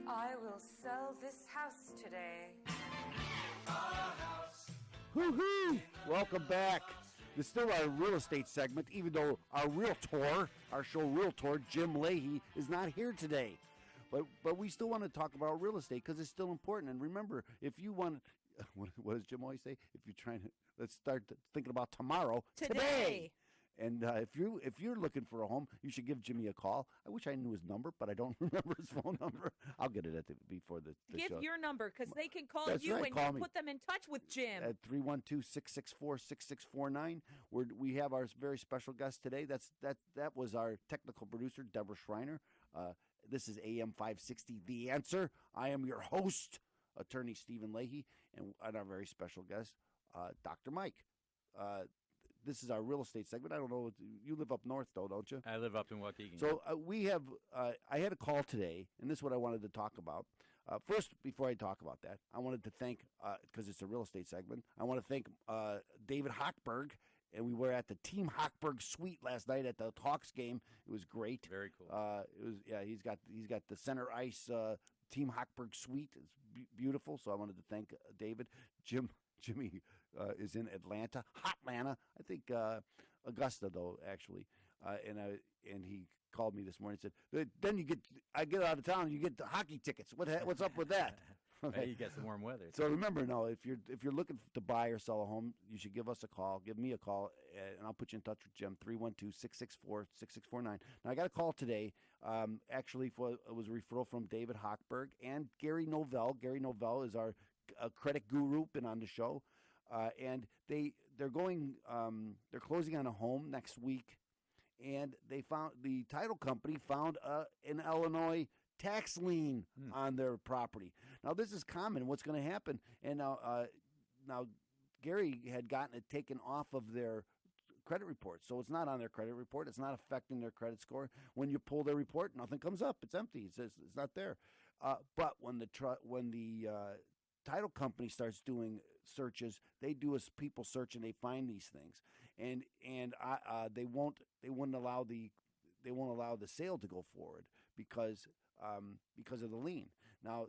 I will sell this house today. Woo-hoo! Welcome back. This is still our real estate segment, even though our realtor, our show realtor, Jim Leahy, is not here today. But we still want to talk about real estate because it's still important. And remember, if you want, what does Jim always say? If you're trying to, let's start thinking about tomorrow, today. And if you're looking for a home, you should give Jimmy a call. I wish I knew his number, but I don't remember his phone number. I'll get it before the give show. Your number because they can call That's you right, and call you me. put them in touch with Jim. At 312-664-6649. We have our very special guest today. That was our technical producer, Deborah Schreiner. This is AM 560, The Answer. I am your host, Attorney Stephen Leahy, and our very special guest, Dr. Mike. This is our real estate segment. I don't know. You live up north, though, don't you? I live up in Waukegan. So I had a call today, and this is what I wanted to talk about. First, before I talk about that, I wanted to thank, because it's a real estate segment, I want to thank David Hochberg, and we were at the Team Hochberg Suite last night at the Hawks game. It was great. Very cool. He's got the center ice Team Hochberg Suite. It's beautiful, so I wanted to thank David. Jimmy is in Atlanta, Hotlanta. I think Augusta, though, actually. And he called me this morning and said, "Then I get out of town, and you get the hockey tickets. What's up with that?" Okay. You get some warm weather. So remember, no, if you're looking to buy or sell a home, you should give us a call. Give me a call, and I'll put you in touch with Jim. 312-664-6649. Now I got a call today. Actually, it was a referral from David Hochberg and Gary Novell. Gary Novell is our credit guru, been on the show, and they're closing on a home next week, and the title company found an Illinois tax lien on their property. Now this is common. What's going to happen? And now Gary had gotten it taken off of their credit report, so it's not on their credit report. It's not affecting their credit score. When you pull their report, nothing comes up. It's empty. It says it's not there. But when the title company starts doing searches, they do a people search and they find these things, and they won't allow the sale to go forward because of the lien. Now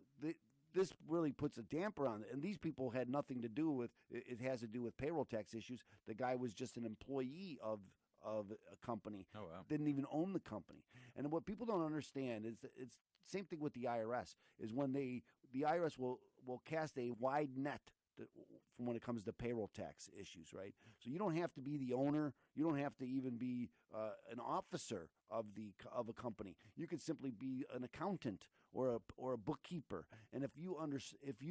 this really puts a damper on it, and these people had nothing to do with it. It has to do with payroll tax issues. The guy was just an employee of a company. Oh, wow. Didn't even own the company. And what people don't understand is that it's the same thing with the IRS, is when the IRS will cast a wide net from when it comes to payroll tax issues, right? So you don't have to be the owner. You don't have to even be an officer of a company. You could simply be an accountant or a bookkeeper. And if you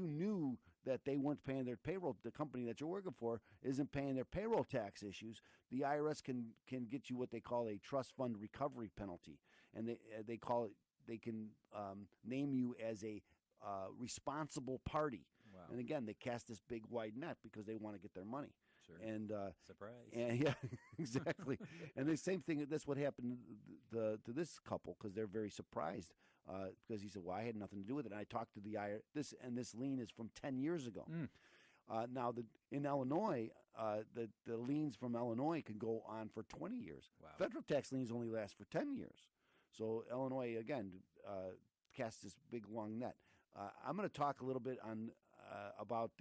knew that they weren't paying their payroll, the company that you're working for isn't paying their payroll tax issues, the IRS can get you what they call a trust fund recovery penalty, and they call it. They can name you as a responsible party. Wow. And again, they cast this big wide net because they want to get their money. Sure. And surprise. And yeah, exactly. And the same thing. That's what happened to this couple, because they're very surprised because he said, "Well, I had nothing to do with it." And I talked to the this lien is from 10 years ago. Now, in Illinois, the liens from Illinois can go on for 20 years. Wow. Federal tax liens only last for 10 years. So Illinois again casts this big long net. I'm going to talk a little bit on about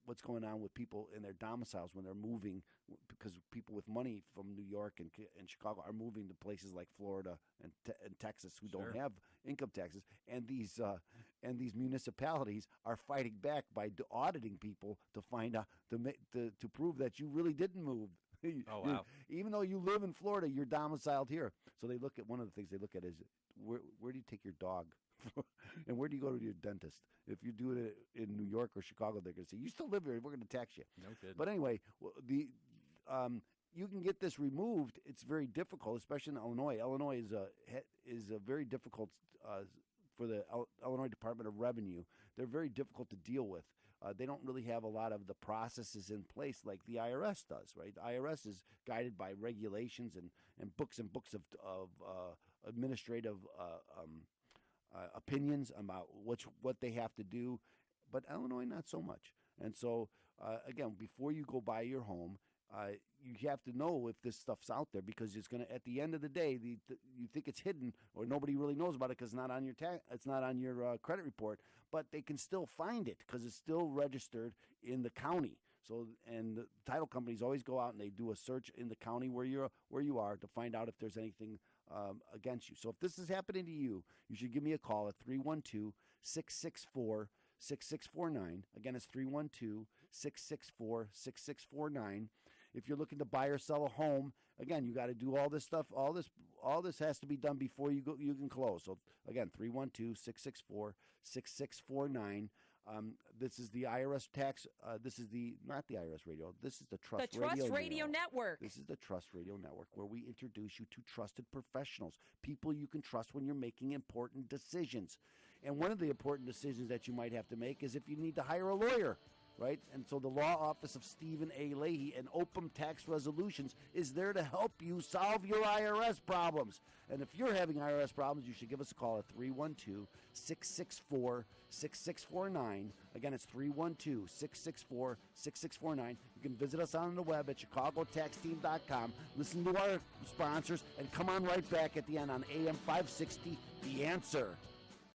what's going on with people in their domiciles when they're moving, because people with money from New York and Chicago are moving to places like Florida and Texas who Sure. don't have income taxes, and these municipalities are fighting back by auditing people to find out to prove that you really didn't move. Oh, wow. Even though you live in Florida, you're domiciled here. So they look at one of the things they look at is where do you take your dog? And where do you go to your dentist? If you do it in New York or Chicago, they're going to say, "You still live here. We're going to tax you." No kidding. But anyway, you can get this removed. It's very difficult, especially in Illinois. Illinois is a very difficult for the Illinois Department of Revenue. They're very difficult to deal with. They don't really have a lot of the processes in place like the IRS does, right? The IRS is guided by regulations and books of administrative opinions about what they have to do. But Illinois, not so much. And so, again, before you go buy your home, you have to know if this stuff's out there, because it's going to, at the end of the day, you think it's hidden or nobody really knows about it because it's not on your it's not on your credit report, but they can still find it because it's still registered in the county. So, and the title companies always go out and they do a search in the county where you are to find out if there's anything against you. So if this is happening to you, you should give me a call at 312-664-6649. Again, it's 312-664-6649. If you're looking to buy or sell a home, again, you got to do all this stuff. All this has to be done before you can close. So again, 312-664-6649. This is the IRS tax. This is not the IRS radio. This is the Trust Radio Network. This is the Trust Radio Network, where we introduce you to trusted professionals, people you can trust when you're making important decisions. And one of the important decisions that you might have to make is if you need to hire a lawyer. Right? And so the law office of Stephen A. Leahy and Opum Tax Resolutions is there to help you solve your IRS problems. And if you're having IRS problems, you should give us a call at 312-664-6649. Again, it's 312-664-6649. You can visit us on the web at chicagotaxteam.com. Listen to our sponsors and come on right back at the end on AM 560, The Answer.